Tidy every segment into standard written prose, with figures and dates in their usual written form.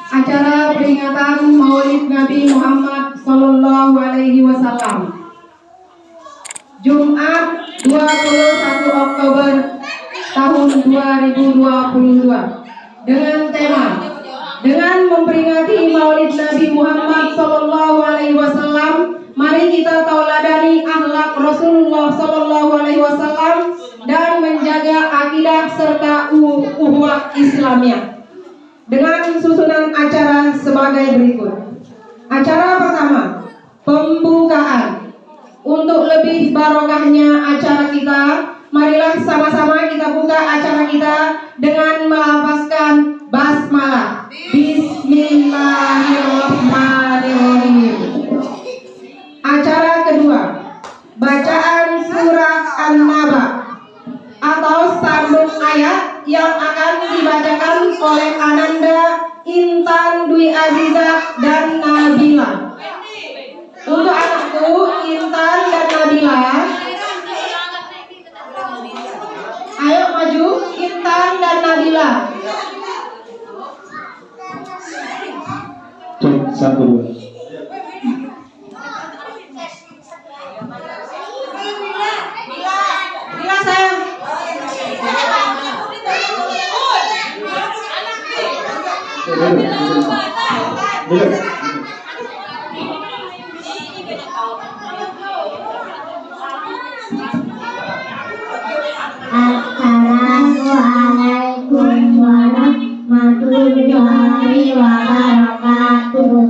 acara peringatan Maulid Nabi Muhammad Sallallahu Alaihi Wasallam. Jumat 21 Oktober tahun 2022 dengan tema dengan memperingati Maulid Nabi Muhammad Sallallahu Alaihi Wasallam, mari kita tauladani akhlak Rasulullah Sallallahu Alaihi Wasallam dan menjaga akidah serta ukhuwah Islamiyah. Dengan susunan acara sebagai berikut. Acara pertama, pembukaan. Untuk lebih barokahnya acara kita, marilah sama-sama kita buka acara kita dengan melafazkan basmalah. Bismillahirrahmanirrahim. Acara kedua, bacaan surah An-Naba atau sambung ayat yang akan dibacakan oleh Ananda, Intan Dwi Aziza dan Nabila. Untuk anakku Intan dan Nabila, ayo maju Intan dan Nabila. Cek 1 2. Bila sayang. Assalamualaikum warahmatullahi wabarakatuh.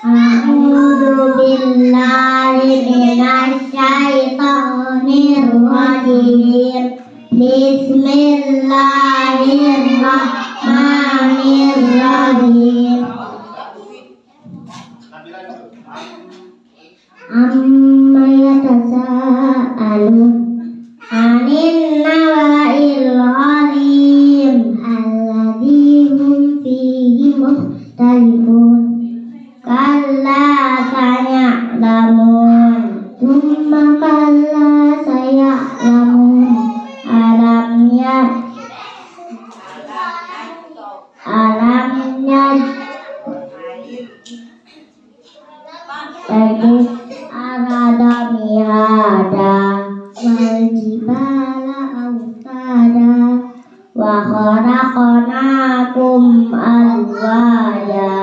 A'udzu billahi minasy syaithanir rajim. Bismillahirrahmanirrahim. Amma yatasaalun 'anil nawa'il 'azim alladzi hum fihi mukhtalifun. Kalla saya'lamun, tsumma kalla saya'lamun. Alamnya bagi arada mihada wal jibala autada wa khalaqnakum azwaja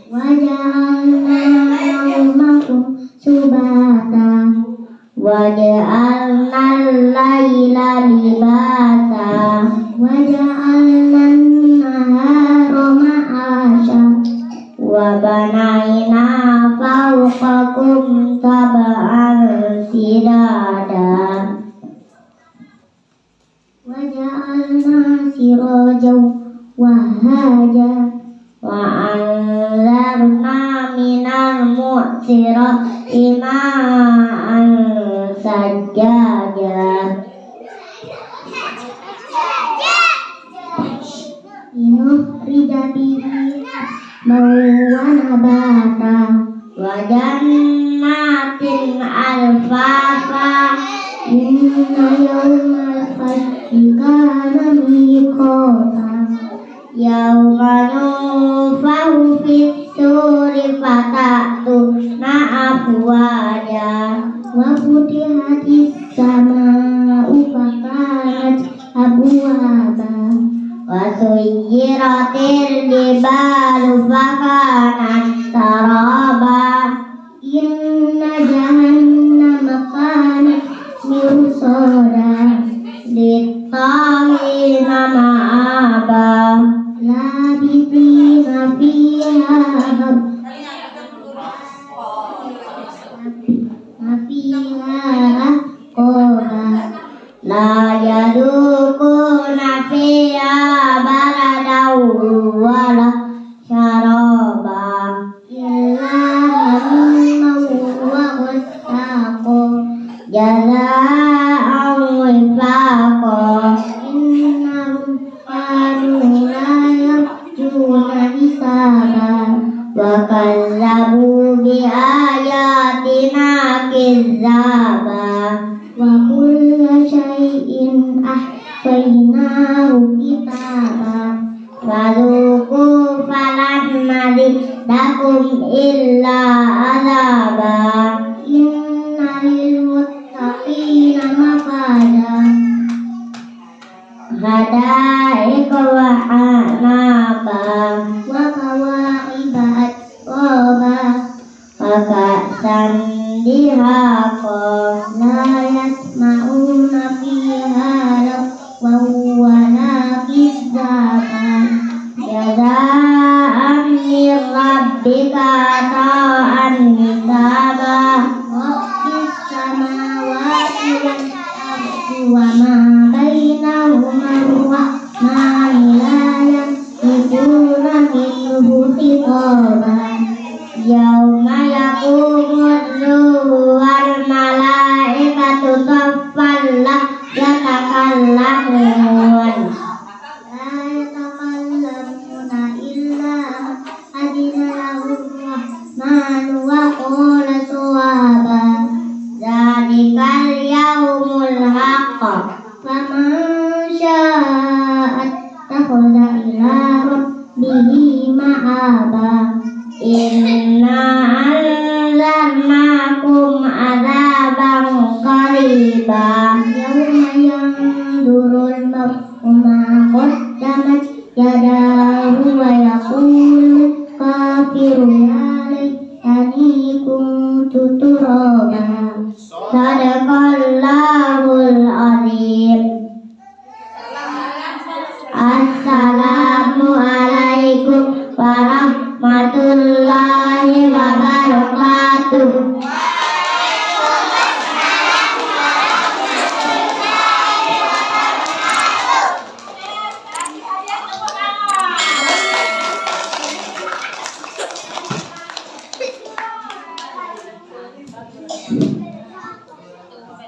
wa ja'alna nawmakum subata wa ja'alna al-laila libasa wa ja'alna an-nahara ma'asha wa banayna fawqakum sab'an sidada wa ja'alna sirajan wahaja wa anzarna minal mu'sirati ma'an sajjaja inukhrija bihi mawwan nabata wa jannatin alfafa inna yawmal fasli kana miqata yawma nunfahu fis-suri fatatuna afwaja wa futihatis samaa'u fakanat abwaba wa suyyiratil jibalu fakanat saraba inna jahannama kanat mirsada lit-taghina ma'aba labithina fiha la yadukuna fiha baladan wala syaraba illa hamman wa ghassaqa jazaa'an wifaqa innahum kanu وكذبوا بآياتنا كذابا وكل شيء أحصيناه كتابا فذوقوا فلن نزيدكم إلا عذابا إن للمتقين مفازا حدائق وأعنابا وكواعب أترابا وكأسا دهاقا لا يسمعون فيها لغوا ولا كذابا جزاء من ربك عطاء حسابا رب السماوات والأرض وما بينهما الرحمن لا يملكون منه خطابا يوم يقوم الروح والملائكة صفا لا يتكلمون إلا أذن له الرحمن وقال صوابا ذلك اليوم الحق فمن شاء اتخذ إلى ربه مآبا إنا أنذرناكم عذابا قريبا يوم ينظر المرء ما قدمت يداه ويقول الكافر يا ليتني كنت ترابا صدق الله العظيم. Assalamualaikum warahmatullahi wabarakatuh.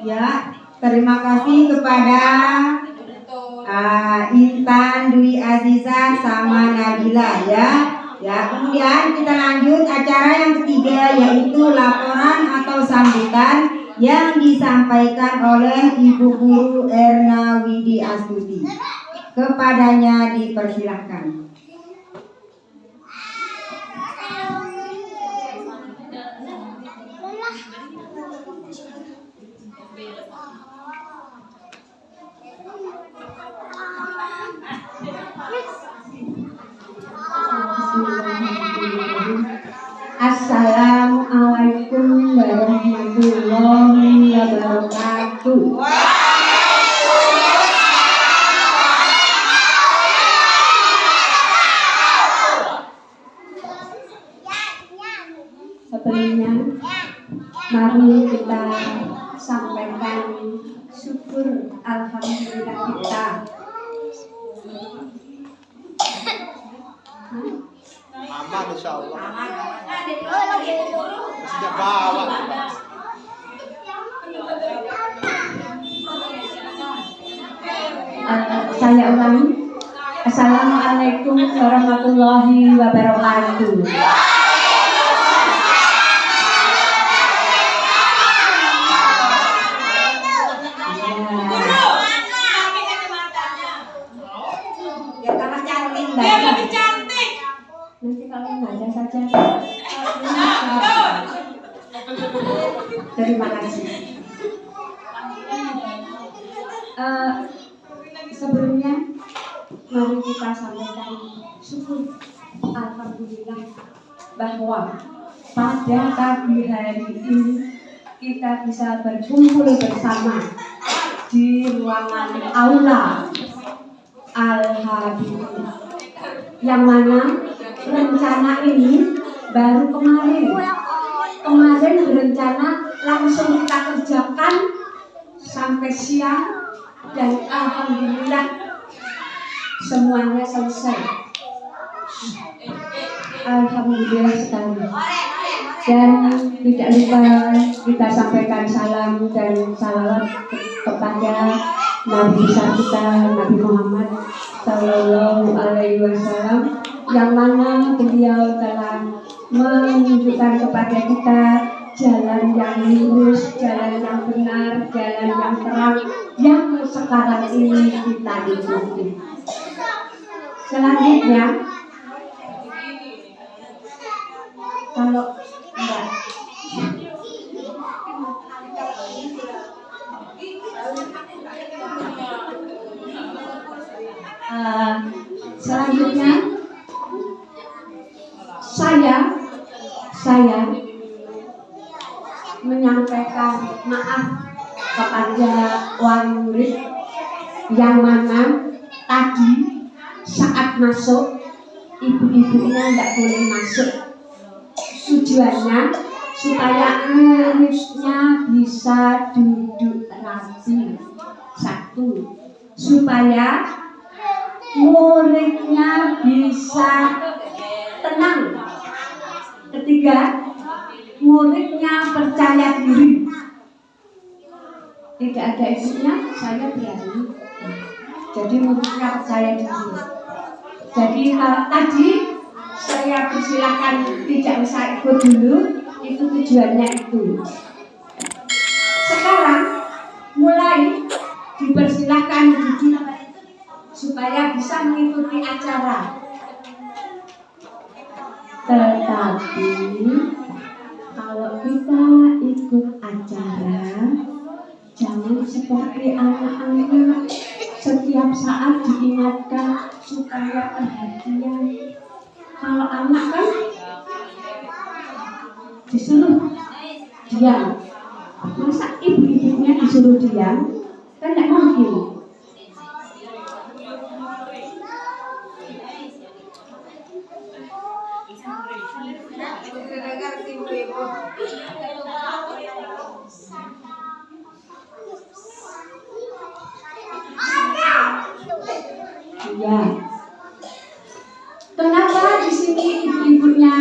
Ya, terima kasih kepada Intan Dwi Aziza sama Nabila ya. Ya, kemudian kita lanjut acara yang ketiga yaitu laporan atau sambutan yang disampaikan oleh Ibu Guru Erna Widi Astuti. Kepadanya dipersilahkan. Assalamualaikum warahmatullahi wabarakatuh. Sebelumnya, mari kita sampaikan syukur alhamdulillah kita. Aman insyaallah. Sudah bawa. Saya ulangi. Assalamualaikum warahmatullahi wabarakatuh. Ya tambah cantik. Nanti kalau nanya saja. Terima kasih. Sebelumnya, mari kita sampaikan syukur alhamdulillah bahwa pada pagi hari ini kita bisa berkumpul bersama di ruangan aula Al-Habib, yang mana rencana ini baru kemarin berencana langsung kita kerjakan sampai siang dan alhamdulillah semuanya selesai. Alhamdulillah sekali. Dan tidak lupa kita sampaikan salam dan salawat kepada Nabi besar kita Nabi Muhammad Sallallahu Alaihi Wasallam, yang mana beliau telah menunjukkan kepada kita jalan yang lurus, jalan yang benar, jalan yang terang yang sekarang ini kita ikuti. Selanjutnya, kalau enggak selanjutnya saya menyampaikan maaf kepada wali murid yang mana tadi saat masuk ibu-ibunya tidak boleh masuk. Tujuannya supaya muridnya bisa duduk rapi. Satu, supaya muridnya bisa tenang. Ketiga, muridnya percaya diri. Tidak ada ibunya, saya berani. Jadi muridnya percaya diri. Jadi kalau tadi saya persilakan tidak usah ikut dulu, itu tujuannya itu. Sekarang mulai dipersilakan duduk supaya bisa mengikuti acara. Tetapi kalau kita ikut acara, jangan seperti anak-anak setiap saat diingatkan supaya perhatian. Kalau anak kan disuruh diam. Masa ibu-ibunya disuruh diam? Kan tidak mungkin. Ya. Kenapa di sini ibu-ibunya,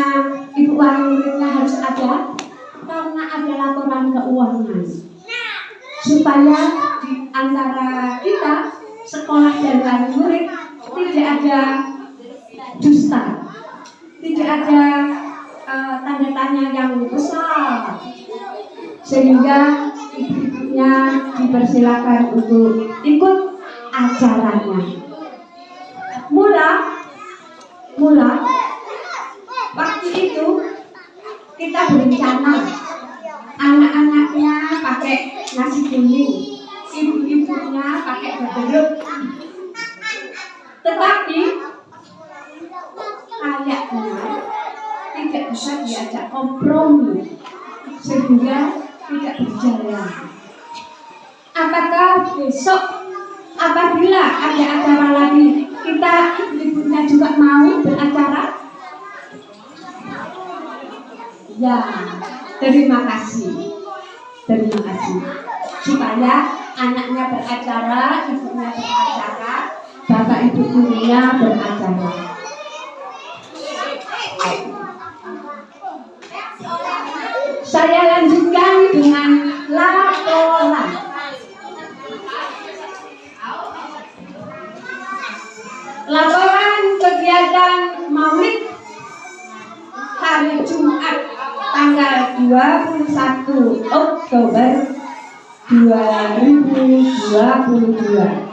ibu wali muridnya harus ada? Karena ada laporan keuangan. Supaya di antara kita, sekolah dan wali murid, tidak ada dusta, tidak ada tanda tanya yang besar, sehingga ibu-ibunya dipersilakan untuk ikut acaranya. Mula waktu itu kita berencana anak-anaknya pakai nasi kuning, ibu-ibunya pakai beberuk. Tetapi kayaknya tidak bisa diajak kompromi sehingga tidak berjalan. Apakah besok apabila ada acara lagi kita ibu-ibunya juga mau beracara? Ya, terima kasih. Supaya anaknya beracara, ibunya beracara, bapak ibu gurunya beracara. Saya lanjutkan dengan laporan. Laporan kegiatan Maulid hari Jumat tanggal 21 Oktober 2022.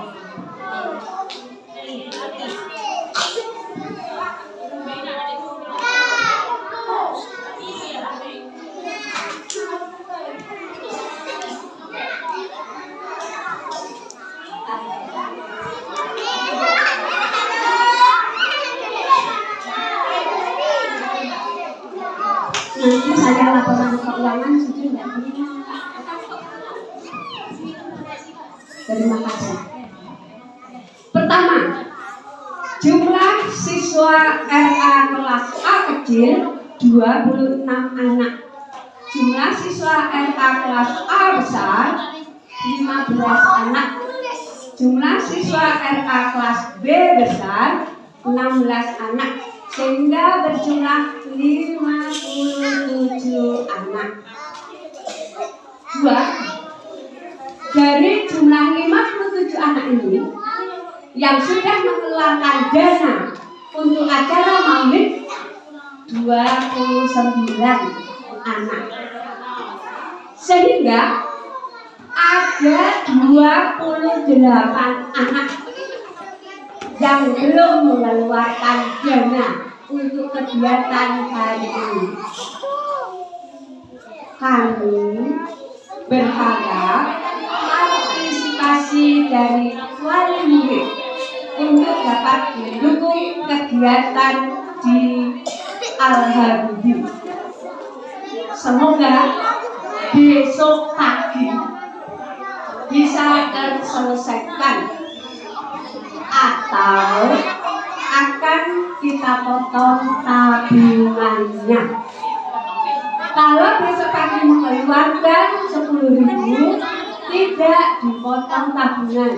Nanti saya laporan keuangan sudah tidak punya. Terima kasih. Pertama, jumlah siswa RA kelas A kecil 26 anak. Jumlah siswa RA kelas A besar 15 anak. Jumlah siswa RA kelas B besar 16 anak. Sehingga berjumlah 57 anak. 2. Dari jumlah 57 anak ini yang sudah mengeluarkan dana untuk acara maulid 2 29 anak. Sehingga ada 28 anak yang belum mengeluarkan dana untuk kegiatan hari ini. Kami berharap partisipasi dari wali murid untuk dapat mendukung kegiatan di Al-Habibie. Semoga besok pagi bisa terselesaikan atau akan kita potong tabungannya. Kalau besok pagi mengeluarkan 10.000 tidak dipotong tabungan.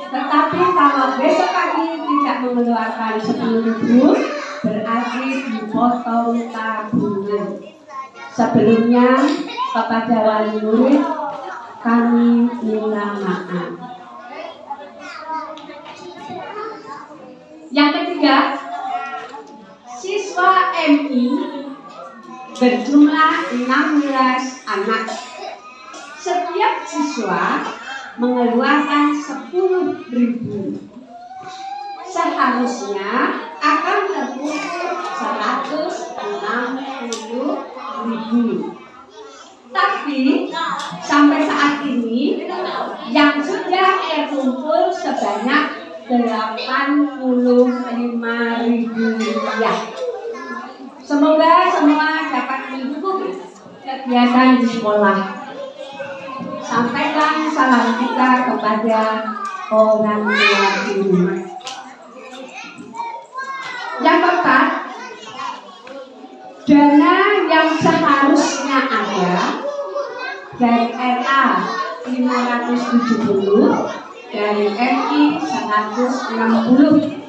Tetapi kalau besok pagi tidak mengeluarkan 10.000 berarti dipotong tabungan. Sebelumnya kepada wali murid kami minta maaf. Yang ketiga, siswa MI berjumlah 16 anak. Setiap siswa mengeluarkan 10.000. Seharusnya akan terkumpul 160.000. Tapi sampai saat ini yang sudah terkumpul sebanyak 85.000 rupiah. Semoga semua dapat mendukung kegiatan di sekolah. Sampaikan salam kita kepada orang tua ini. Yang keempat, dana yang seharusnya ada dari RA 570, dari MI 160,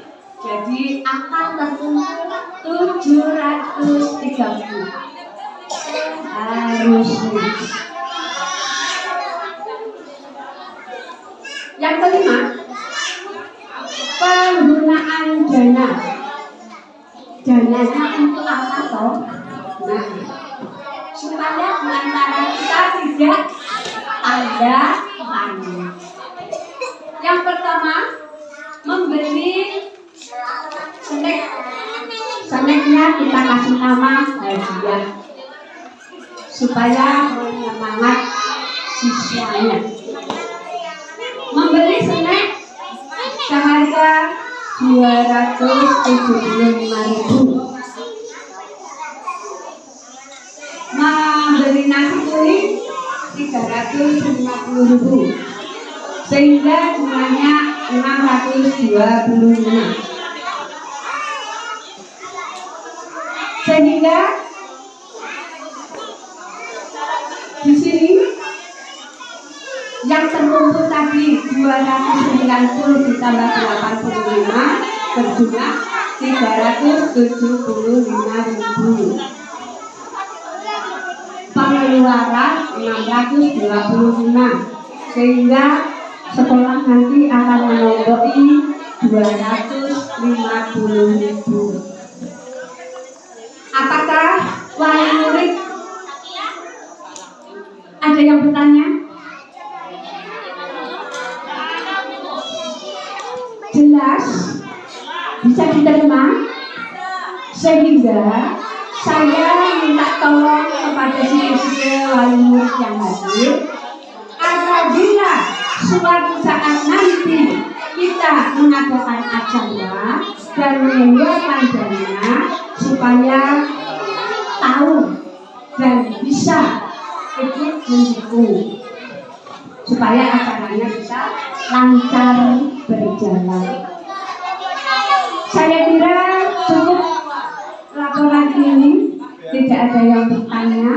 jadi akan terkumpul 730. Harusnya. Yang kelima, penggunaan dana. Dananya untuk apa toh? Nah, supaya diantara kita tidak ada tanya. Yang pertama, membeli snack. Snacknya kita kasih nama hadiah supaya menyemangat siswanya. Membeli snack seharga 275.000. Membeli nasi kuning 350.000. Sehingga jumlahnya 625. Sehingga di sini yang terkumpul tadi 290 ditambah 85 berjumlah 375.000. Pengeluaran 625, sehingga sekolah nanti akan menomboki 250.000. Apakah wali murid ada yang bertanya? Jelas? Bisa diterima? Sehingga saya minta tolong kepada siswa wali murid yang hadir, apabila suatu saat nanti kita mengadakan acara dan mengeluarkan dana, supaya tahu dan bisa ikut mendukung supaya acaranya bisa lancar berjalan. Saya kira cukup laporan ini, tidak ada yang bertanya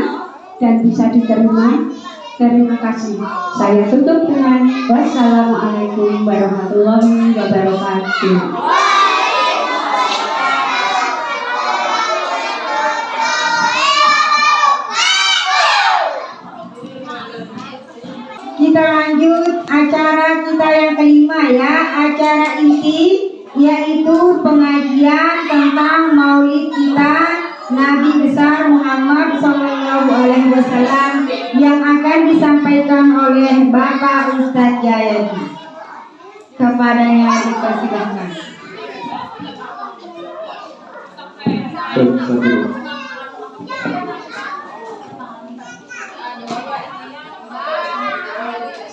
dan bisa diterima. Terima kasih. Saya tutup dengan wassalamualaikum warahmatullahi wabarakatuh. Kita lanjut acara kita yang kelima ya, acara inti, yaitu pengajian tentang maulid kita Alaihi Wasallam yang akan disampaikan oleh Bapak Ustadz Jayadi. Kepadanya dipersilahkan.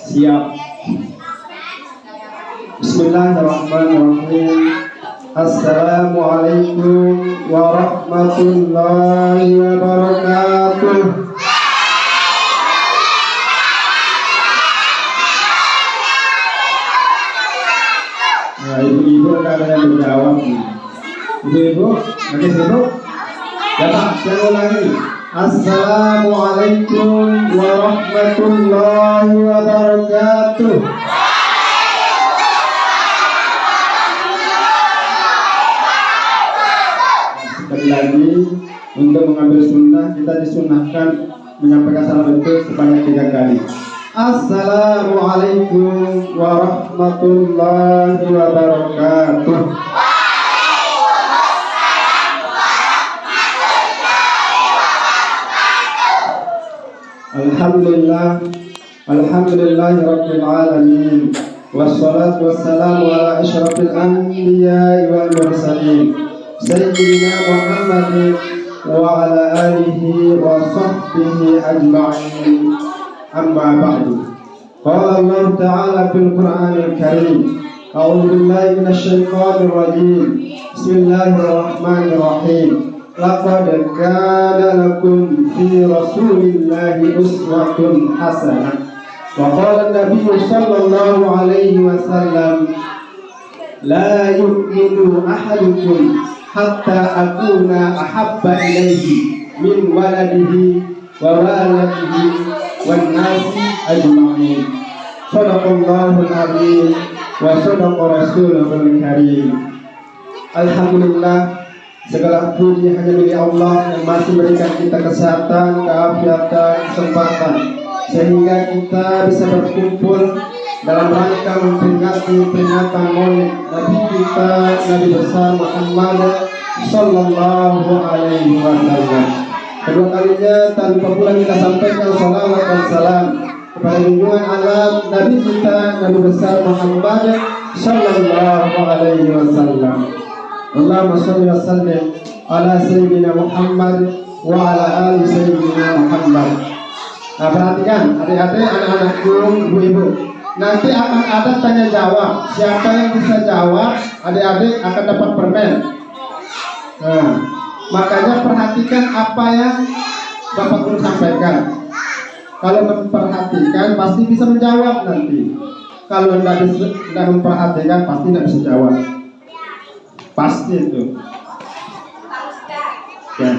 Siap. Bismillahirrahmanirrahim. Assalamualaikum warahmatullahi wabarakatuh. Nah, ibu-ibu kan ada yang menjawab nih. Ibu-ibu, lagi sibuk? Ya Pak, saya ulangi. Assalamualaikum warahmatullahi wabarakatuh. Sekali lagi, untuk mengambil sunnah, kita disunahkan menyampaikan salam itu sebanyak 3 kali. Assalamualaikum warahmatullahi wabarakatuh. Alhamdulillah, alhamdulillahi rabbil alamin. Wassalatu wassalamu ala asyrafil anbiya'i wal mursalin Sayyidina Muhammadin wa ala alihi wa sahbihi ajma'in. Amma ba'du. Qala Allah Ta'ala fil Qur'anil Karim. A'udzu billahi minasy syaithanir rajim. Bismillahirrahmanirrahim. Laqad kana lakum fi Rasulillahi uswatun hasanah. Wa qala an-nabiy sallallahu alaihi wasallam, la yu'minu ahadukum hatta akuna ahabba ilaihi min waladihi wa waladihi wan nasi ajma'in. Shadaqallahul azim wa shadaqa rasulul karim. Alhamdulillah, segala puji hanya milik Allah yang masih memberikan kita kesehatan, keafiatan, kesempatan sehingga kita bisa berkumpul dalam rangka memperingati peringatan Maulid Nabi kita, Nabi besar Muhammad sallallahu alaihi wasallam. Kedua kalinya tanpa pula kita sampaikan salawat dan salam kepada junjungan alam Nabi kita, Nabi besar Muhammad sallallahu alaihi wasallam. Allahumma shalli wa sallim ala sayyidina Muhammad wa ala ali sayyidina Muhammad. Nah, perhatikan adik-adik, anak-anak guru, ibu-ibu. Nanti akan ada tanya jawab. Siapa yang bisa jawab, adik-adik akan dapat permen. Nah, makanya perhatikan apa yang Bapak Guru sampaikan. Kalau memperhatikan pasti bisa menjawab nanti. Kalau tidak memperhatikan pasti tidak bisa jawab. Pasti itu. Ya.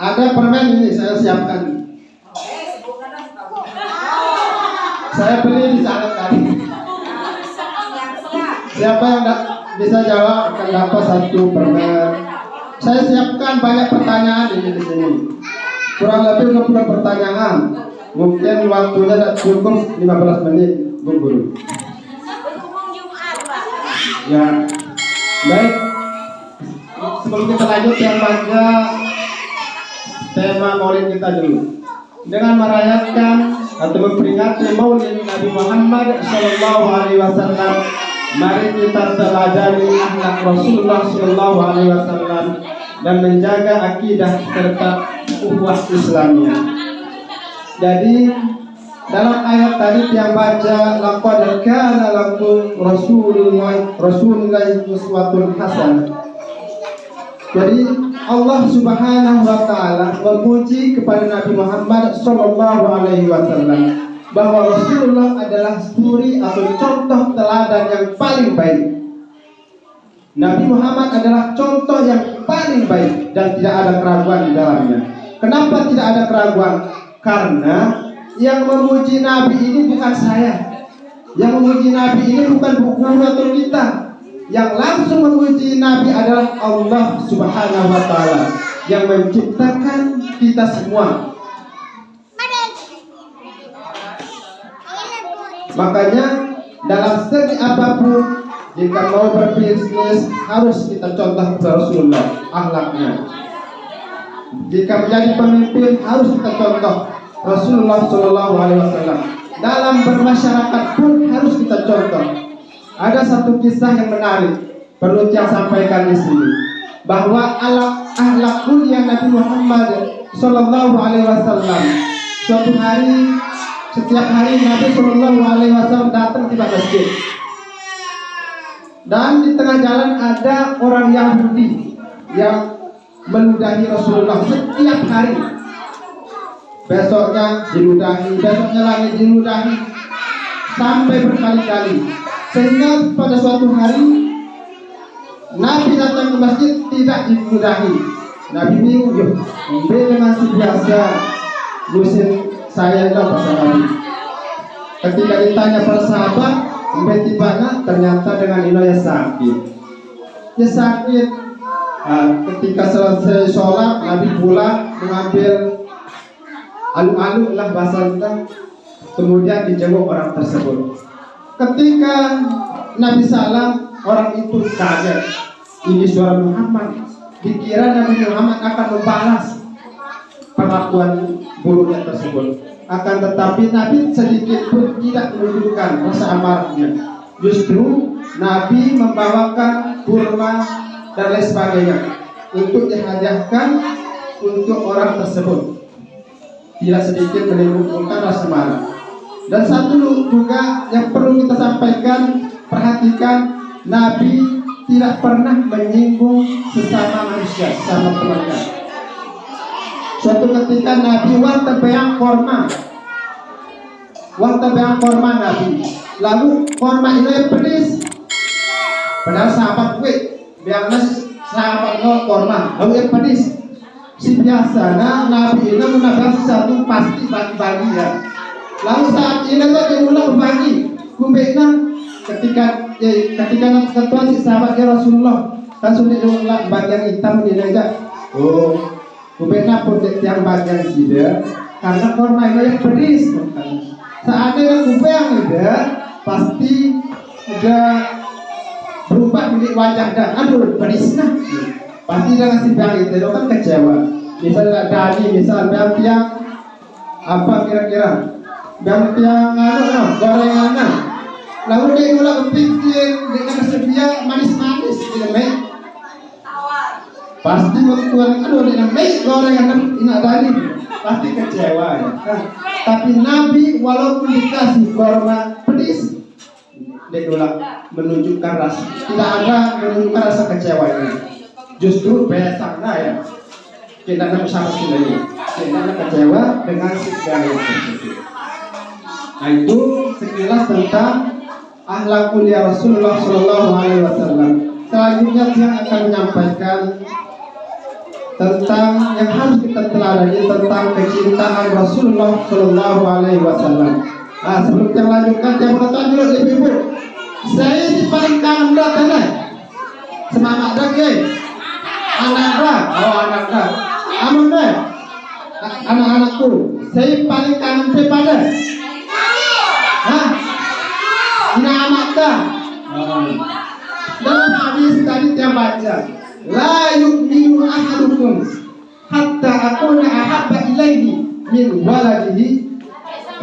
Ada permen ini saya siapkan. Saya beli di sana tadi. Siapa yang bisa jawab akan dapat 1 permen. Saya siapkan banyak pertanyaan di sini. Kurang lebih 20 pertanyaan. Mungkin waktunya tidak cukup 15 menit, Bu Guru. Ya. Baik. Sebelum kita lanjut, yang baca tema Maulid kita dulu. Dengan merayakan atau memperingati Maulid Nabi Muhammad sallallahu alaihi wasallam, mari kita teladani akhlak Rasulullah sallallahu alaihi wasallam dan menjaga akidah serta ukhuwah Islamiyah. Jadi dalam ayat tadi yang baca laqad kana lakum Rasulillahi uswatun hasanah. Jadi Allah Subhanahu wa taala memuji kepada Nabi Muhammad sallallahu alaihi wasallam bahwa Rasulullah adalah suri atau contoh teladan yang paling baik. Nabi Muhammad adalah contoh yang paling baik dan tidak ada keraguan di dalamnya. Kenapa tidak ada keraguan? Karena yang memuji Nabi ini bukan saya. Yang memuji Nabi ini bukan buku atau kita. Yang langsung memuji Nabi adalah Allah Subhanahu wa taala yang menciptakan kita semua. Makanya dalam segi apapun, jika mau berbisnis harus kita contoh kepada Rasulullah akhlaknya. Jika menjadi pemimpin harus kita contoh Rasulullah Shallallahu Alaihi Wasallam. Dalam bermasyarakat pun harus kita contoh. Ada satu kisah yang menarik perlu saya sampaikan di sini, bahwa akhlak mulia Nabi Muhammad Shallallahu Alaihi Wasallam. Suatu hari, setiap hari Nabi Shallallahu Alaihi Wasallam datang di masjid, dan di tengah jalan ada orang Yahudi yang meludahi Rasulullah setiap hari. Besoknya diludahi, besoknya lagi diludahi, sampai berkali-kali, sehingga pada suatu hari Nabi datang ke masjid tidak diludahi. Nabi bingung, yuk, dengan si biasa musim saya enggak pasal Nabi. Ketika ditanya para sahabat, tiba-tiba ternyata dengan inoya sakit. Ya sakit. Ketika selesai sholat, Nabi pulang mengambil alu-alu lah bahasa kita, kemudian dijenguk orang tersebut. Ketika Nabi salam, orang itu kaget. Ini suara Muhammad. Dikira Nabi Muhammad akan membalas perlakuan buruknya tersebut. Akan tetapi Nabi sedikit pun tidak menunjukkan rasa amarahnya. Justru Nabi membawakan kurma dan lain sebagainya untuk dihadiahkan untuk orang tersebut. Tidak sedikit menimbulkan rasa marah. Dan satu juga yang perlu kita sampaikan, perhatikan, Nabi tidak pernah menyinggung sesama manusia, sesama keluarga. Suatu ketika Nabi wartabayang korma Nabi, lalu korma ini pedes. Padahal sahabat gue biarlah sahabat lo korma, lalu yang pedes. Si biasa Nabi ini menabrak sesuatu pasti bagi-bagi ya. Lalu saat ini tuh dia mulai berbagi. Kumbekna ketika ketua si sahabatnya Rasulullah kan sudah diulang bagian hitam ini aja. Oh, kumbekna pun yang bagian sida karena korma ini pedes. Saat ini kumbek yang ada pasti udah berubah milik wajah dan aduh pedesnya. Pasti dengan si biang itu kan kecewa. Misalnya Dani, misalnya biang apa kira-kira biang gorengan. Lalu dia mulai berpikir dengan sedia manis-manis dengan baik. Pasti waktu aduh dengan baik gorengan ini Dani pasti kecewa ya. Tapi Nabi walaupun dikasih korma pedis, dia mulai menunjukkan rasa tidak ada menunjukkan rasa kecewa ini. Justru biasanya ya kita tidak sama sekali, kita kecewa dengan segala yang tersebut. Nah itu sekilas tentang akhlak mulia Rasulullah Shallallahu Alaihi Wasallam. Selanjutnya dia akan menyampaikan tentang yang harus kita teladani tentang kecintaan Rasulullah Shallallahu Alaihi Wasallam. Nah sebelum kita lanjutkan, saya mau tanya dulu ibu-ibu, saya di paling kangen datang semangat lagi. Anak-anak, anak-anakku, saya paling kangen kepada ini anak dah. Dalam hadis tadi dia baca, la yu'minu ahadukum hatta akuna ahabba ilaihi min waladihi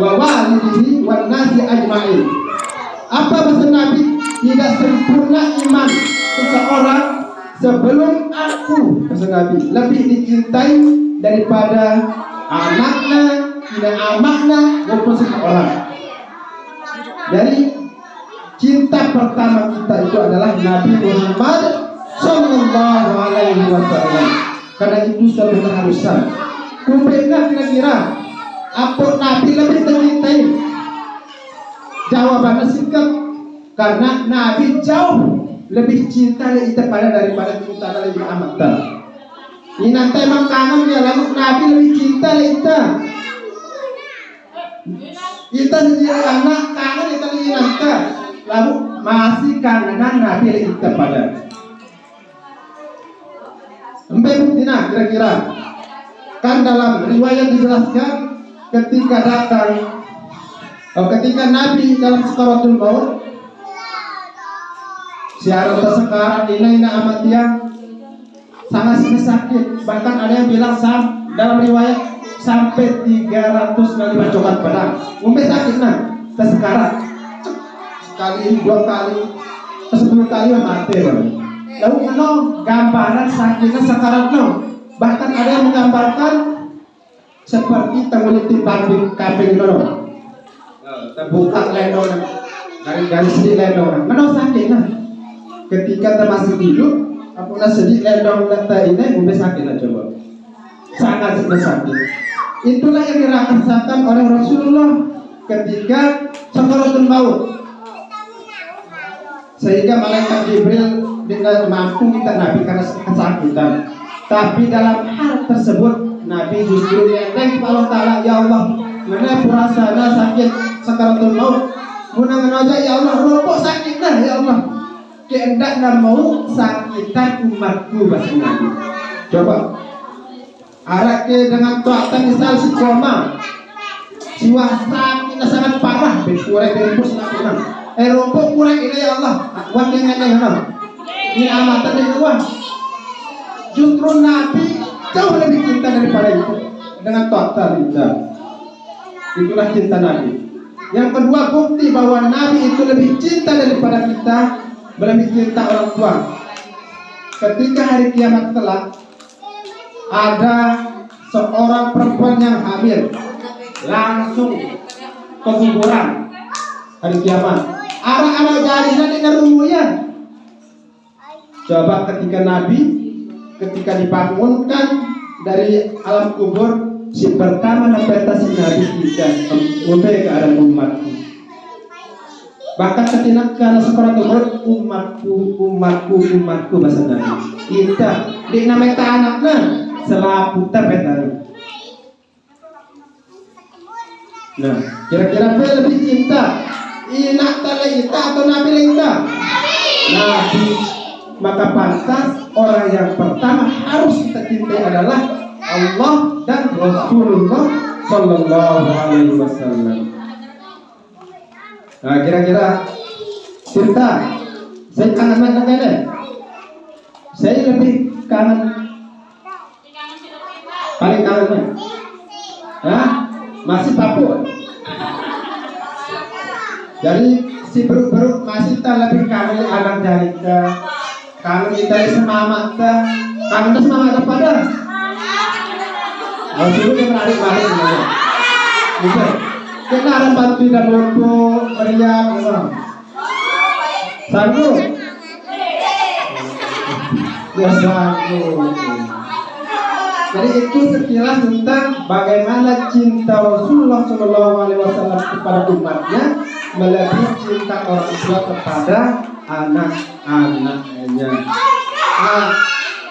wa walidihi wan nasi ajma'in. Apa maksud Nabi? Tidak sempurna iman seseorang sebelum aku, maksud Nabi, lebih dicintai daripada anaknya, tidak amaknya, maupun seseorang. Jadi cinta pertama kita itu adalah Nabi Muhammad Sallallahu Alaihi Wasallam. Karena itu suatu keharusan. Kumpulkan kira-kira apa Nabi lebih tercintai? Jawabannya singkat, karena Nabi jauh lebih cinta kita daripada cinta lebih amat. Ini nanti emang kangen ya, lalu Nabi lebih cinta kita. Kita sendiri anak kangen kita lebih nanti, lalu masih kangenan Nabi lebih kita pada. Sampai buktinya kira-kira kan dalam riwayat dijelaskan ketika datang Ketika Nabi dalam sekaratul maut, siaran tersekarat ini amat yang sangat sakit. Bahkan ada yang bilang dalam riwayat sampai 300 kali bacokan pedang. Mungkin sakit nah, tersekarat. Sekali, 2 kali, 10 kali mati bang. Lalu gambaran sakitnya sekarat bahkan ada yang menggambarkan seperti tenguliti kambing terbuka lendong dari sedih lendong. Sakitnya ketika termasuk hidup, apabila sedih lendong ini mungkin sakitnya coba. Sangat sakit. Itulah yang dirasakan oleh Rasulullah ketika sakaratul maut. Sehingga malaikat Jibril tidak mampu kita Nabi karena kesakitan. Tapi dalam hal tersebut Nabi justru yang Allah Ta'ala, ya Allah, mana purasana sakit sakaratul maut, munangan aja ya Allah, rokok sakitnya ya Allah. Kehendaknya mau sakitan umatku bahasa Nabi. Coba arak dengan tuatan misal si koma, siwa sakitnya sangat parah, kurang bungkus sakitnya. Rokok kurang ini ya Allah, wan dengan ini amatan di luar. Justru Nabi jauh lebih cinta daripada itu dengan total cinta. Itulah cinta Nabi. Yang kedua, bukti bahwa Nabi itu lebih cinta daripada kita, lebih cinta orang tua. Ketika hari kiamat kelak ada seorang perempuan yang hamil, langsung ke kuburan hari kiamat. Anak-anak jadinya dengan rumahnya. Coba ketika Nabi dibangunkan dari alam kubur, si pertama interpretasi Nabi kita sampai ke arah umatku. Bahkan ketika karena sakaratul maut, umatku bahasa Nabi. Kita di nama anaknya selaku tapetana. Nah, kira-kira lebih cinta inak talaita atau Nabi lainnya? Nabi. Maka pantas orang yang pertama harus kita cintai adalah Allah dan Rasulullah Sallallahu Alaihi Wasallam. Nah, kira-kira cinta, saya kangen mana? Saya lebih kangen, paling kangennya, masih Papua. Jadi si beruk masih tak lebih kangen anak jalita. Kangen kita semangat, kangen semangat pada. Dulu dia menarik-narik sebenarnya. Bisa. Kita akan bantu dan bantu meriam, sanggup. Ya sanggup. Jadi itu sekilas tentang bagaimana cinta Rasulullah SAW kepada umatnya melebihi cinta orang tua kepada anak-anaknya.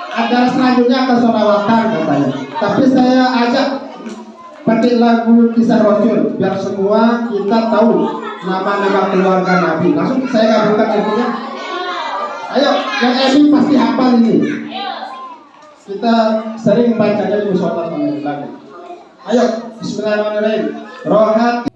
Acara selanjutnya akan sholawatan katanya. Tapi saya ajak pakai lagu kisah Rasul biar semua kita tahu nama-nama keluarga Nabi. Langsung saya gabungkan lagunya. Ayo, yang Emi pasti hafal ini. Kita sering bacanya di musola lagu. Ayo, bismillahirrahmanirrahim. Rohati.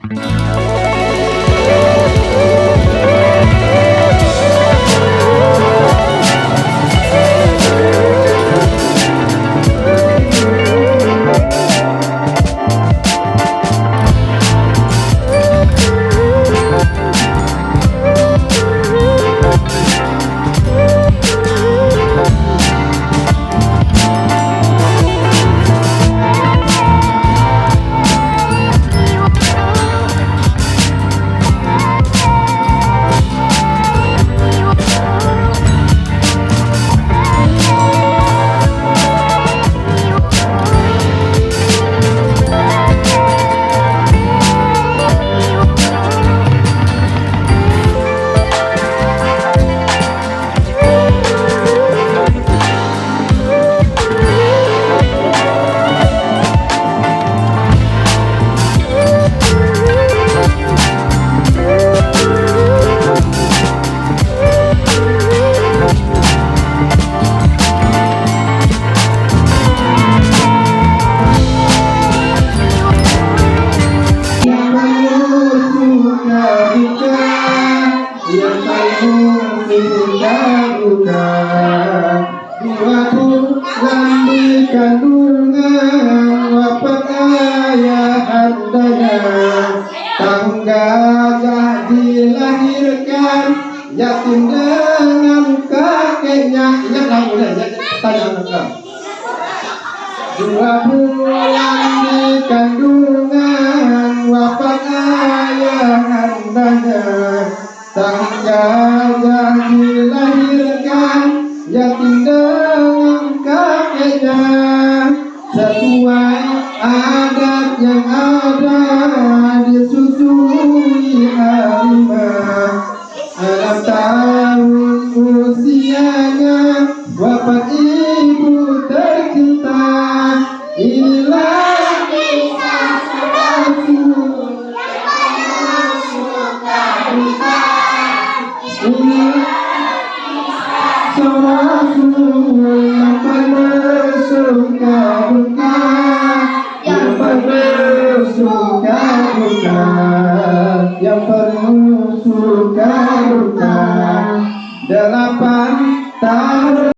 8 tahun.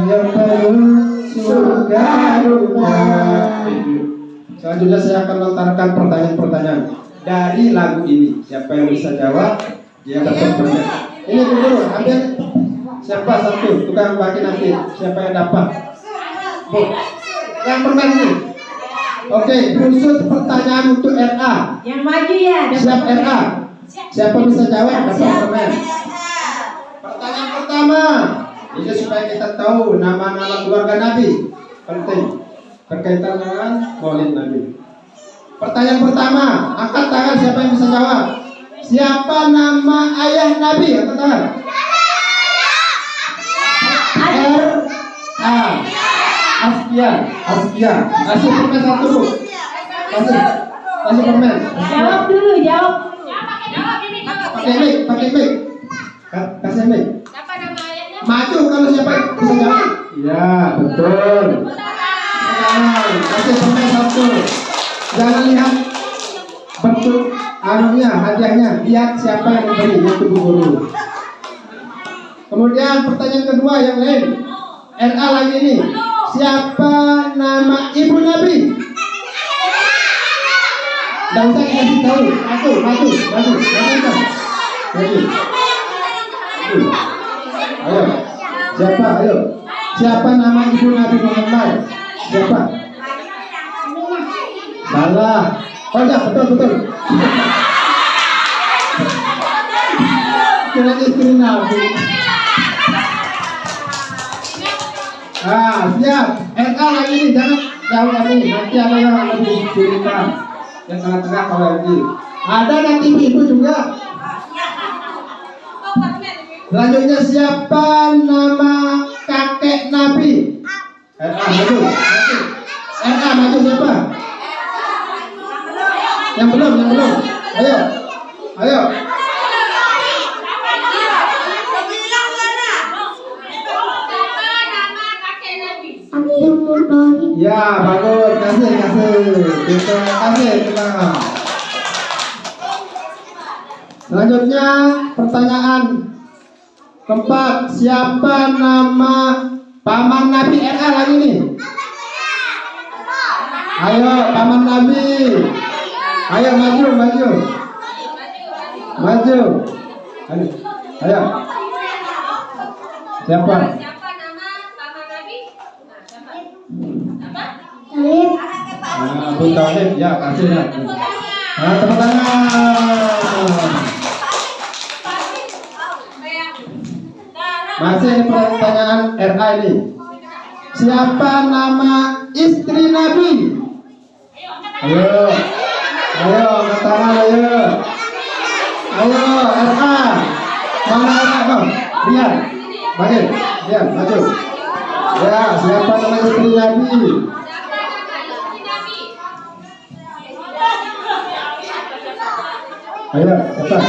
Yang baru surga duka. Selanjutnya saya akan melontarkan pertanyaan-pertanyaan dari lagu ini. Siapa yang bisa jawab, dia dapat permen. Ini guru, ambil siapa satu tukang bagi nanti. Siapa yang dapat? Bu, yang permen ini. Oke, khusus pertanyaan untuk RA. Yang maju ya. Siap RA. Siapa bisa jawab dapat permen. Pertanyaan pertama. Ini supaya kita tahu nama-nama keluarga Nabi. Penting. Berkaitan dengan Maulid Nabi. Pertanyaan pertama, angkat tangan siapa yang bisa jawab. Siapa nama ayah Nabi? Angkat tangan. R.A. Askia. Kasih permen satu dulu. Kasih permen. Jawab dulu, jawab. Pakai mic. Kasih mic. Maju kalau siapa yang bisa jawab. Ya, betul. Kasih permen satu. Jangan lihat bentuk anunya, hadiahnya. Lihat siapa yang memberi, yaitu guru. Kemudian pertanyaan kedua yang lain. RA lagi ini. Siapa nama ibu Nabi? Tidak usah dikasih tahu. Maju. Ayo. Siapa nama ibu Nabi Muhammad? Siapa? Salah. Oh ya, betul. Kira istri Nabi. Siap. RA lagi nih, jangan jauh ini. Nanti ada yang lebih cerita. Yang tengah-tengah kalau lagi. Ada nanti ibu juga. Selanjutnya siapa nama kakek Nabi? RA maju siapa? Yang belum. Ayo. Ya, bagus. Kasih. Tenang. Selanjutnya pertanyaan keempat, siapa nama paman Nabi RA lagi nih? Ayo, paman Nabi. Ayo maju. Ayo. Siapa? Abu Talib, ya kasih ya. Tepuk tangan. Masih ada pertanyaan RA ini. Siapa nama istri Nabi? Ayo, angkat tangan ayo. Ayo RA. Mana RA bang? Lihat. Ya, maju. Ya, siapa nama istri Nabi? Ayo, cepat.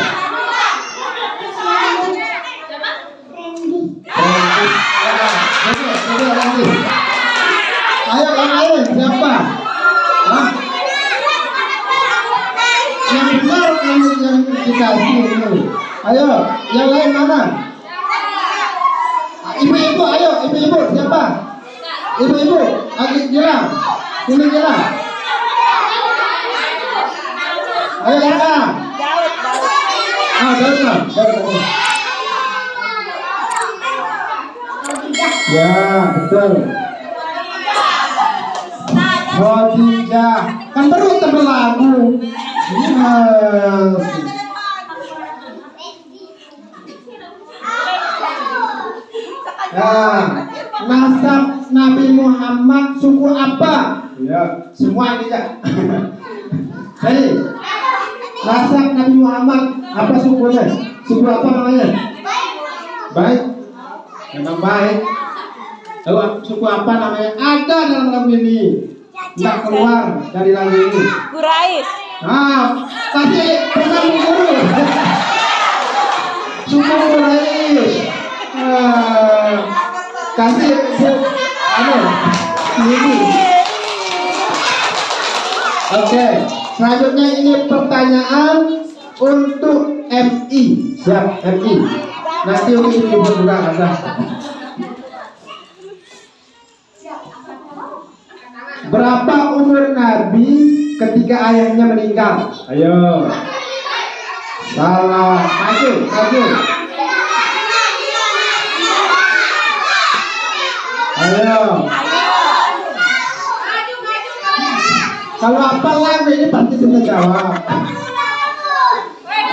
Ayo, yang lain siapa? Hah? Yang benar yang dikasih ini. Ayo, yang lain mana? Ibu-ibu, ayo, ibu-ibu siapa? Ibu-ibu, lagi Gilang, sini Gilang. Ayo Erka. Daud. Ya, betul. Khadijah. Kan baru tebel lagu. Yes. Ya, nasab Nabi Muhammad suku apa? Ya, semua ini ya. Hei, nasab Nabi Muhammad apa sukunya? Suku apa namanya? Baik. Memang baik. Tahu suku apa namanya? Ada dalam lagu ini. Tidak keluar dari lagu ini. Quraisy. Tapi pesan guru. Suku Quraisy. Kasih ini. Oke, selanjutnya ini pertanyaan untuk MI. Siap, MI. Nanti untuk ibu juga ada. Berapa umur Nabi ketika ayahnya meninggal? Ayo. Salah. Maju. Ayo. Kalau apa lagu ini pasti bisa jawab.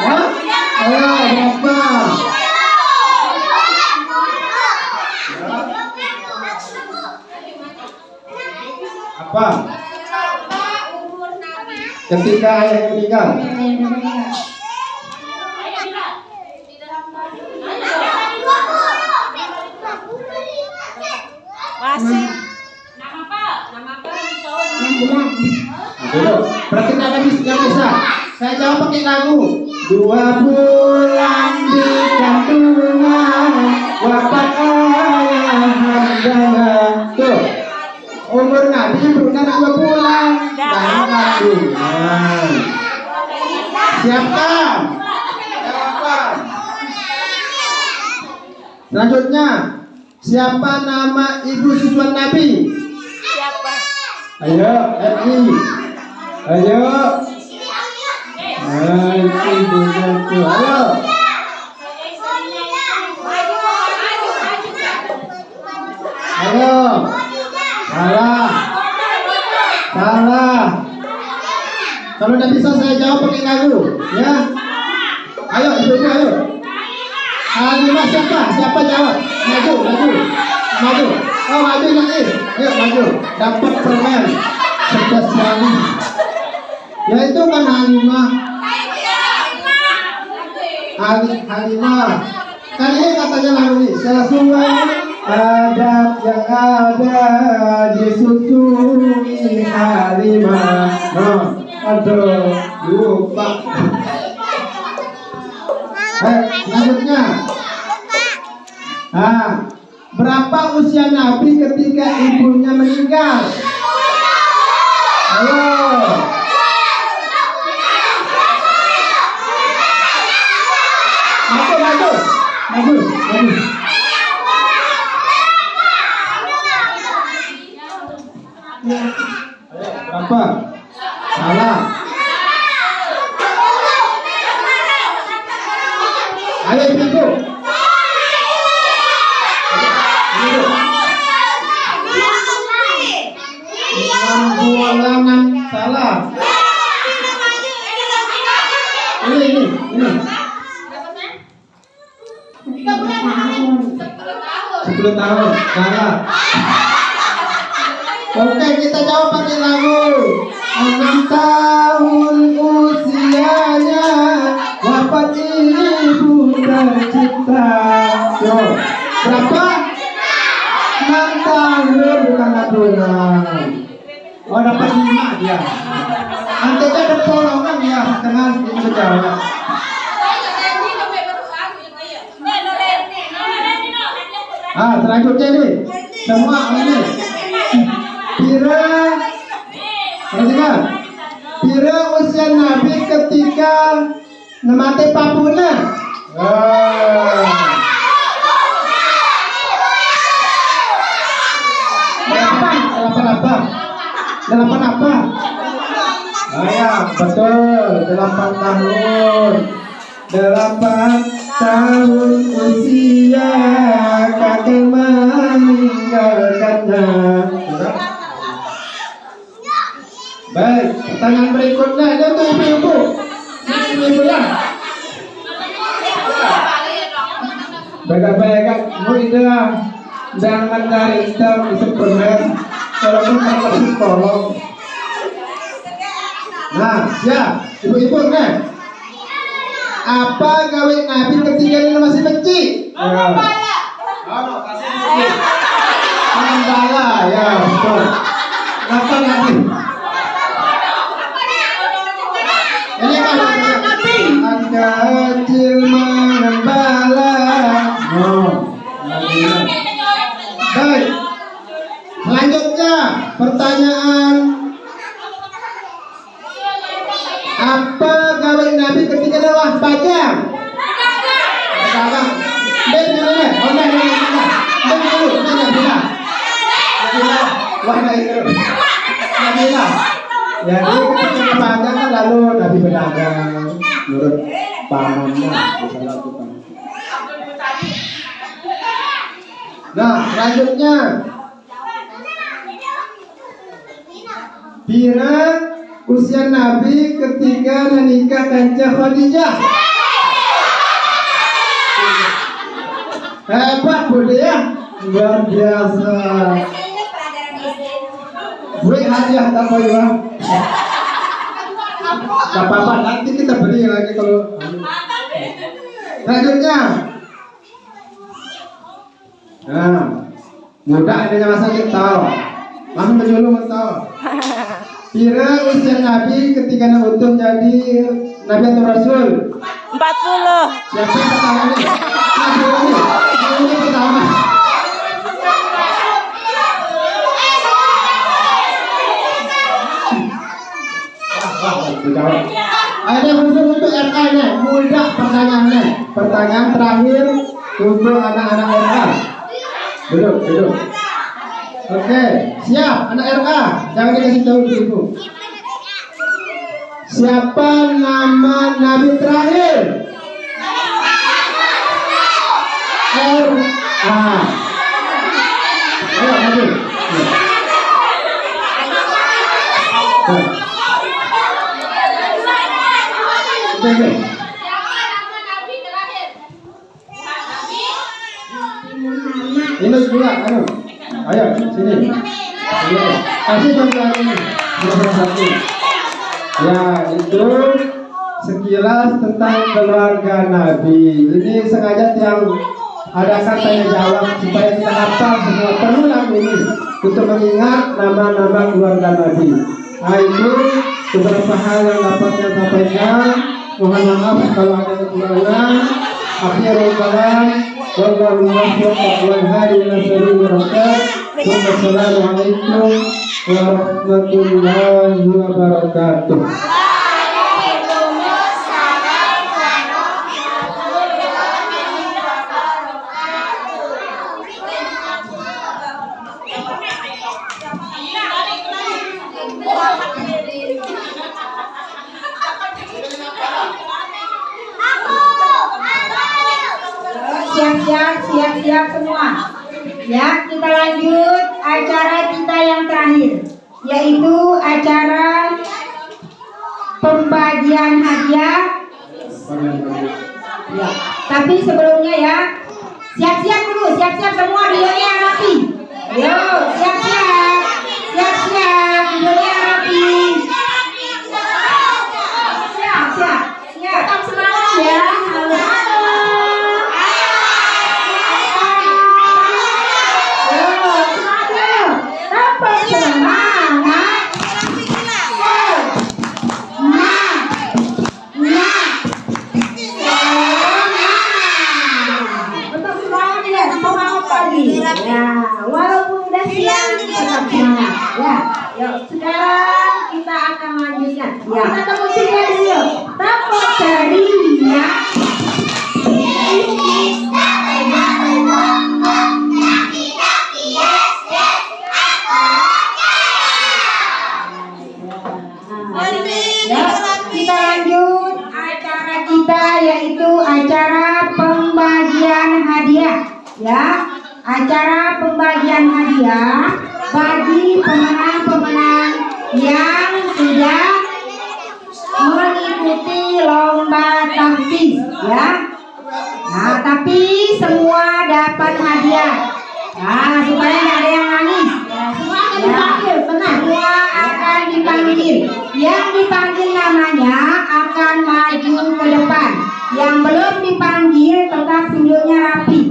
Hah? Ayo, berapa? Apa? Ketika ayah meninggal. Masih. Dulu, berarti ada yang bisa. Saya jawab pakai lagu. 2 bulan di kandungan wafat ayah Hamzah. Tuh, umur Nabi ibunya 2 bulan dalam kandungan. Siapkan. Jawaban. Selanjutnya, siapa nama ibu susuan Nabi? Siapa? Ayo, Edi. Ayo. Ibunya tuh. Ayo. Ayo. Salah. Kalau tidak bisa saya jawab pakai lagu, ya. Ayo, ibunya ayo. Halimah siapa jawab? Maju. Oh, maju Naif. Ayo maju. Dapat permen spesialis. Ya itu kan Halimah. Halimah. Kan ini katanya lagu ini. Sesuai adab yang ada disusui Halimah. Aduh, lupa. Selanjutnya. Berapa usia Nabi ketika ibunya meninggal? Ayo. Maju. Berapa? Salah. Ayo ibu. 6 bulan salah. Ini. 10 tahun. Salah. Oke, kita jawab pakai lagu. 6 tahun usianya wafat ibu tercinta. Yo, berapa? Ya. Nanti ada polongan ya, jangan itu jawab. Selanjutnya nih, semua ini. Pira, perhatikan. Pira usia Nabi ketika nemati papuna. Delapan apa? Ya, betul, 8 tahun. 8 tahun usia kakek meninggalkannya. Baik, pertanyaan berikutnya ada tuh ibu-ibu. Ibu-ibu ya. Baik-baik, mudah. Jangan dari hitam itu pernah. Walaupun kalau psikolog. Nah, siap. Ibu-ibu nih. Apa gawe Nabi ketika ini masih kecil? Mengembala, ya betul. Apa Nabi? Ini kalau Nabi kecil mengembala. Baik. Selanjutnya pertanyaan, apa gawe Nabi ketika lewat pajang? Pedagang. Ben dulu deh. Oh enggak. Ben dulu. Enggak. Wah enggak itu. Enggak. Jadi ketika pajang kan lalu Nabi pedagang menurut pamannya bisa lakukan. Nah, selanjutnya Pira usia Nabi ketika menikah dengan Khadijah. Hebat Budi ya, luar biasa. Beri hadiah apa ya? Gak apa-apa, nanti kita beri lagi kalau. Selanjutnya, nah, mudah adanya masa kita. Langsung menjulung tahu. Pira usia Nabi ketika utuh jadi Nabi atau Rasul? 40. Siapa yang pertama nih? Ini pertama. Ada khusus untuk RA nya, mudah pertanyaannya. Pertanyaan terakhir untuk anak-anak RA. Duduk. Oke, siap anak RA. Jangan dikasih tahu ibu. Siapa nama Nabi terakhir? RA. Ayo Nabi. Oke. Ini juga, ayo sini. Kasih contoh ini. Satu. Ya, itu sekilas tentang keluarga Nabi. Ini sengaja yang adakan tanya jawab supaya kita hafal semua. Perlu lagu ini untuk mengingat nama-nama keluarga Nabi. Nah, itu beberapa hal yang dapat saya sampaikan. Mohon maaf kalau ada kekurangan. Akhirul kalam. Wallahu muwaffiq wal hadi ila sabilir rasyad. Wassalamualaikum warahmatullahi wabarakatuh. Siap semua. Ya, kita lanjut acara kita yang terakhir, yaitu acara pembagian hadiah. Ya, tapi sebelumnya ya, siap-siap dulu, siap-siap semua, videonya rapi. Yo, siap-siap, videonya rapi. Siap. Tetap semangat ya. Ya, kata musiknya dulu. Tepuk jarinya. Ya, kita lanjut acara kita yaitu acara pembagian hadiah. Ya, acara pembagian hadiah bagi pemenang-pemenang yang sudah mengikuti lomba tahfiz, ya. Nah, tapi semua dapat hadiah. Nah, supaya nggak ada yang nangis. Semua akan dipanggil, tenang. Semua akan dipanggil. Yang dipanggil namanya akan maju ke depan. Yang belum dipanggil tetap tunjuknya rapi.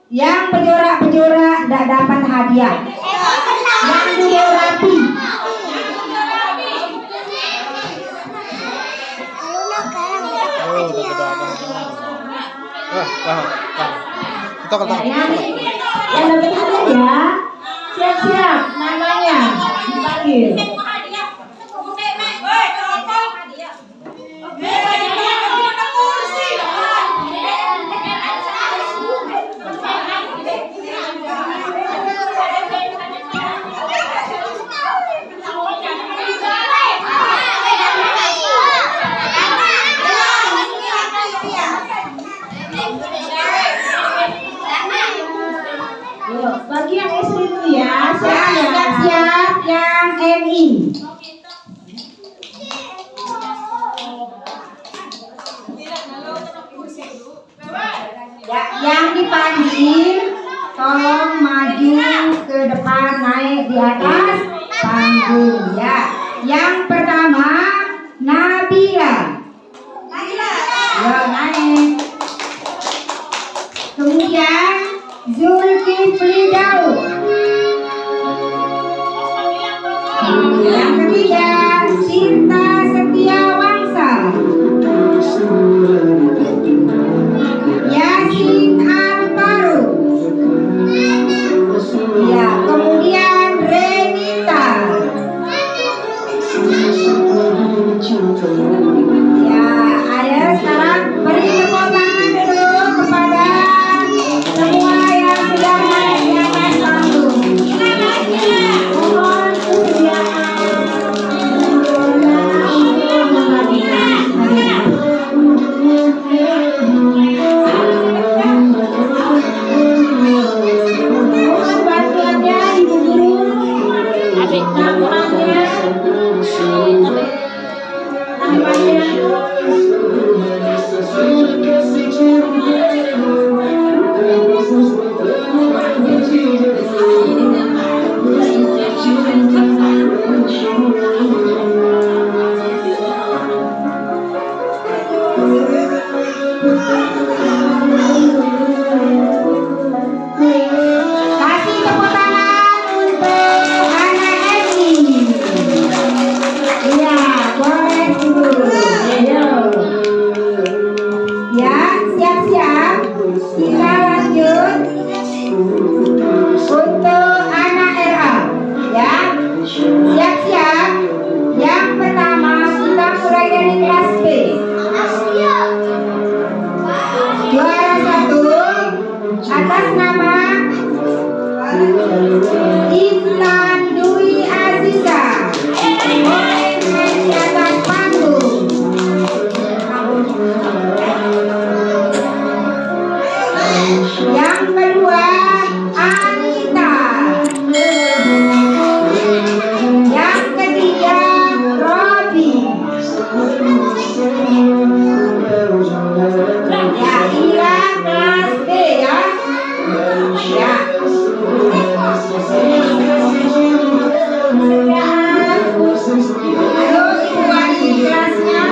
Yang pejorak-pejorak tidak dapat hadiah. Yang duduk rapi. Yang dapat hadiah, siap-siap namanya dipanggil. Bagi yang istri dulu ya, Siap-siap yang MI. Ya, yang dipanggil tolong maju ke depan, naik di atas panggung, ya. Yang pertama Nabila. Ya, naik. Kemudian Zulkifli Daud. Yang ketiga Cinta Setiawangsa. Yasin Alvaro. Ya, kemudian Renita. Ya, ayo sekarang beri tepuk tangan dulu kepada semua yang sudah naik di atas panggung. Mohon mohon bantuannya Ibu Guru, adik namunannya, kasih tepuk tangan untuk anak Eni. Iya, boleh dulu. Ya, siap-siap. Kita lanjut untuk anak RA. Ya, siap-siap. Yang pertama kita mulai dari kelas B. Juara 1 atas nama Intan Dwi Aziza. Boleh naik di atas panggung. Yang kedua Anita. Yang ketiga Robi. Ya, inilah kelas B ya. Ya. Halo Ibu Wali kelasnya.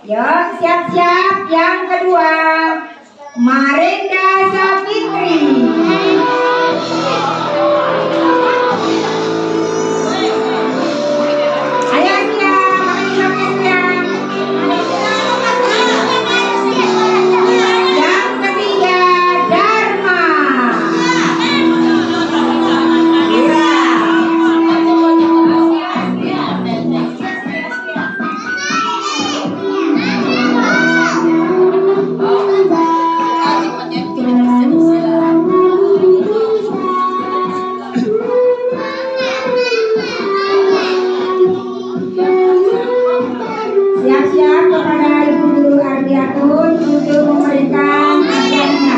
Yuk, siap-siap yang kedua. Marenda Safitri. Ayo siap, yang ketiga Dharma. Siap-siap kepada Ibu Guru Ardiatun untuk memberikan ajarnya.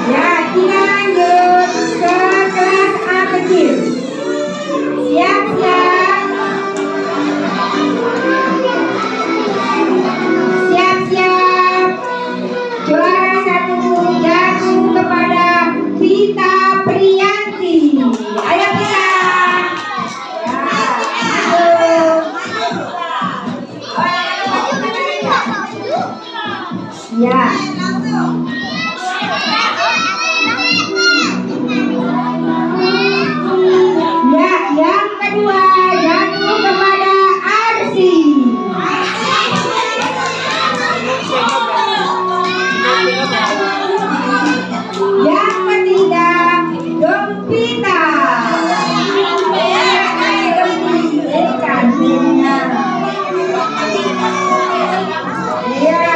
Ya, kita lanjut ke kelas A kecil. Siap-siap. Siap-siap. Juara 1 jatuh kepada Vita Priyanti. Ayo Vita. Ya. Ya, yang kedua jatuh kepada Arsi. Yang ketiga Gempita. Ya,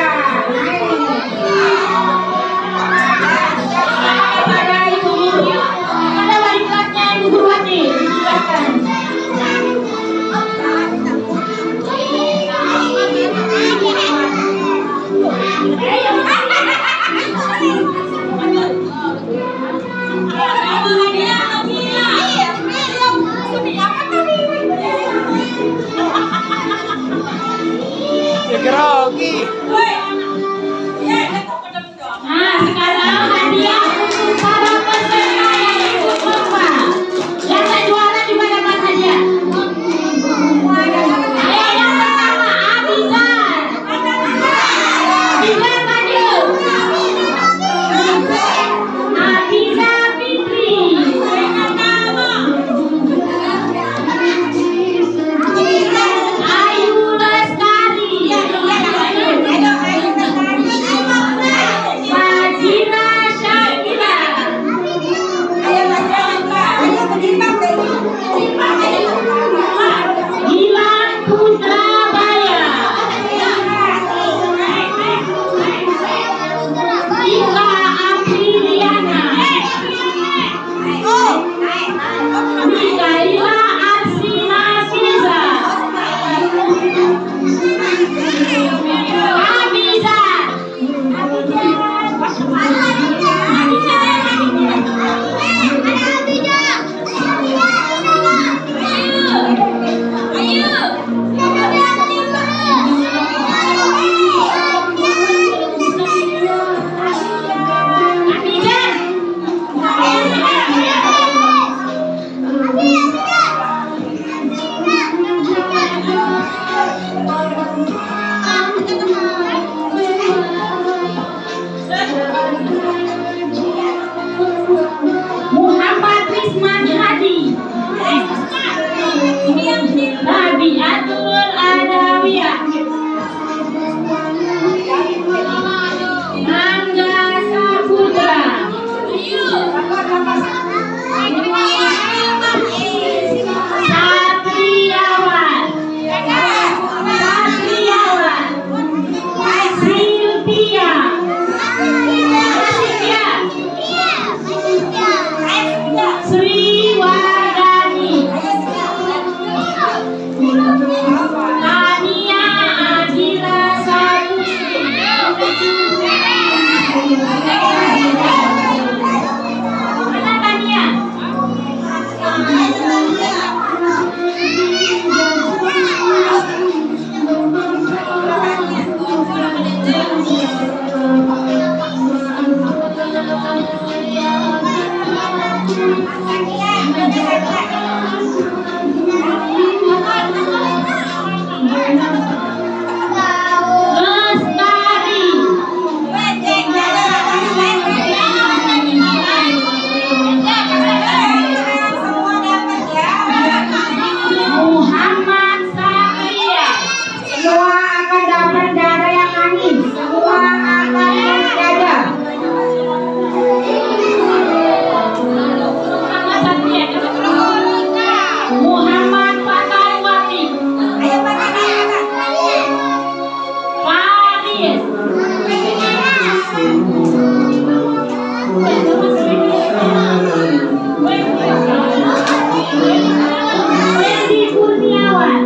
Muhammad Satria. Semua akan dapat dada yang manis. Semua akan dapat dada. Muhammad Fatawati. Faris. Wendy Kurniawan.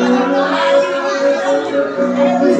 Bisa.